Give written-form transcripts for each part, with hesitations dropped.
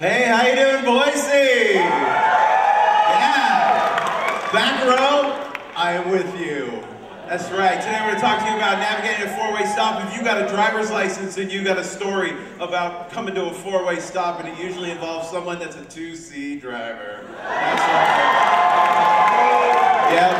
Hey, how you doing, Boise? Yeah. Back row, I am with you. That's right. Today we're going to talk to you about navigating a four-way stop. If you got a driver's license and you got a story about coming to a four-way stop, and it usually involves someone that's a 2C driver. That's right. Yep.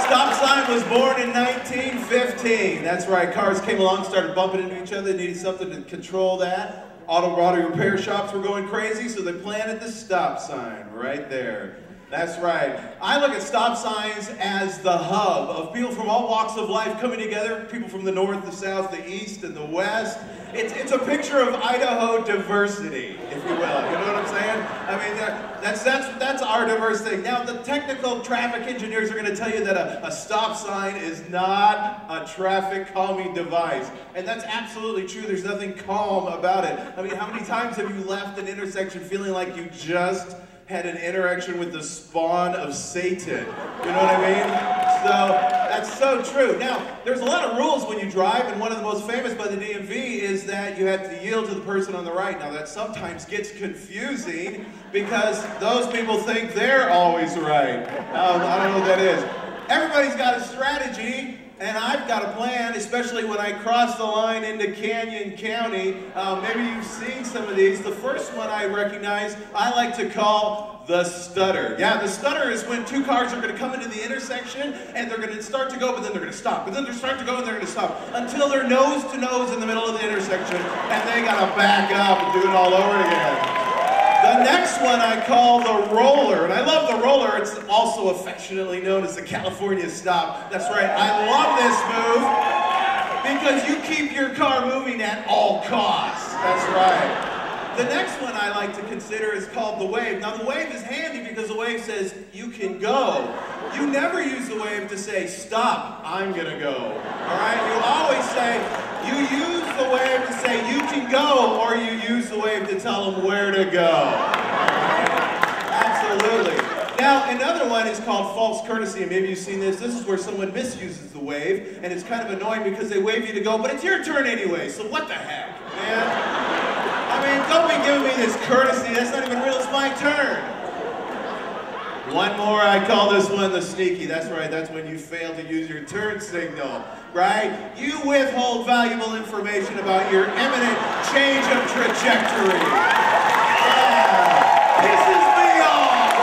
Stop sign was born in 1915. That's right. Cars came along, started bumping into each other, needed something to control that. Auto body repair shops were going crazy, so they planted the stop sign right there. That's right. I look at stop signs as the hub of people from all walks of life coming together, people from the north, the south, the east, and the west. It's a picture of Idaho diversity, if you will. You know what I'm saying? I mean, that's our diverse thing. Now, the technical traffic engineers are going to tell you that a stop sign is not a traffic calming device. And that's absolutely true. There's nothing calm about it. I mean, how many times have you left an intersection feeling like you just had an interaction with the spawn of Satan? You know what I mean? So, that's so true. Now, there's a lot of rules when you drive, and one of the most famous by the DMV is that you have to yield to the person on the right. Now, that sometimes gets confusing because those people think they're always right. I don't know what that is. Everybody's got a strategy, and I've got a plan, especially when I cross the line into Canyon County. Maybe you've seen some of these. The first one I recognize, I like to call the stutter. Yeah, the stutter is when two cars are going to come into the intersection, and they're going to start to go, but then they're going to stop. But then they're starting to go, and they're going to stop. Until they're nose to nose in the middle of the intersection, and they got to back up and do it all over again. The next one I call the roller, and I love the roller. It's also affectionately known as the California stop. That's right, I love this move because you keep your car moving at all costs. That's right. The next one I like to consider is called the wave. Now the wave is handy because the wave says you can go. You never use the wave to say stop, I'm gonna go. All right, you always say, you use the wave to say you can go, or you use the wave to tell them where to go. Absolutely. Now, another one is called false courtesy, and maybe you've seen this. This is where someone misuses the wave, and it's kind of annoying because they wave you to go, but it's your turn anyway, so what the heck, man? I mean, don't be giving me this courtesy. That's not even real. It's my turn. One more, I call this one the sneaky. That's right, that's when you fail to use your turn signal, right? You withhold valuable information about your imminent change of trajectory. Yeah, pisses me off.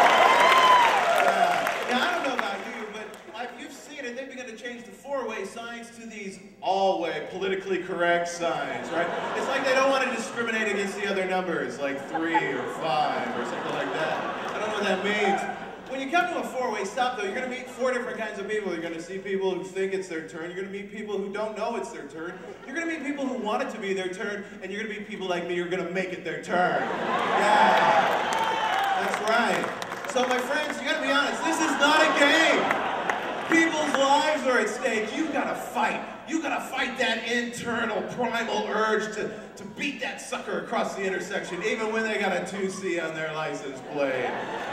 Yeah. Now, I don't know about you, but like you've seen it, they've begun to change the four-way signs to these all-way, politically correct signs, right? It's like they don't want to discriminate against the other numbers, like 3 or 5 or something like that. I don't know what that means. When you come to a four-way stop, though, you're going to meet 4 different kinds of people. You're going to see people who think it's their turn. You're going to meet people who don't know it's their turn. You're going to meet people who want it to be their turn. And you're going to meet people like me who are going to make it their turn. Yeah, that's right. So, my friends, you got to be honest. This is not a game. People's lives are at stake. You've got to fight. You got to fight that internal primal urge to beat that sucker across the intersection, even when they got a 2C on their license plate.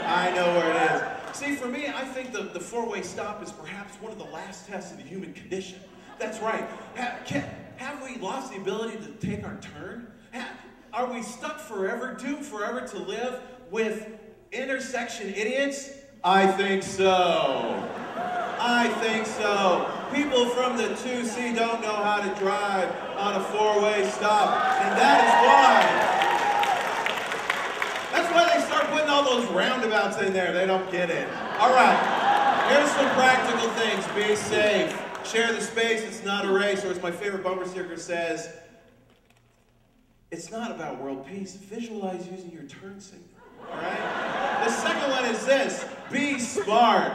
I know where it is. See, for me, I think the four-way stop is perhaps one of the last tests of the human condition. That's right. Have we lost the ability to take our turn? Are we stuck forever, doomed forever to live with intersection idiots? I think so. I think so. People from the 2C don't know how to drive on a four-way stop, and that is why. That's why they start putting all those roundabouts in there. They don't get it. All right, here's some practical things. Be safe. Share the space. It's not a race, or as my favorite bumper sticker says, it's not about world peace. Visualize using your turn signal. All right? The second one is this. Be smart.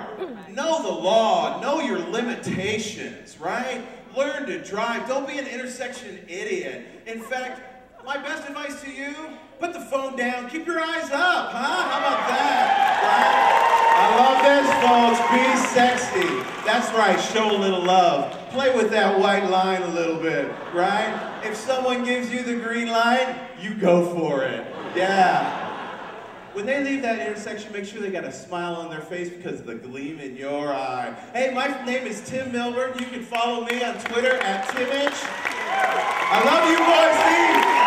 Know the law. Know your limitations, right? Learn to drive. Don't be an intersection idiot. In fact, my best advice to you, put the phone down. Keep your eyes up, huh? How about that, right? I love this, folks. Be sexy. That's right. Show a little love. Play with that white line a little bit, right? If someone gives you the green light, you go for it. Yeah. When they leave that intersection, make sure they got a smile on their face because of the gleam in your eye. Hey, my name is Tim Milburn. You can follow me on Twitter @Timich. I love you, Boise.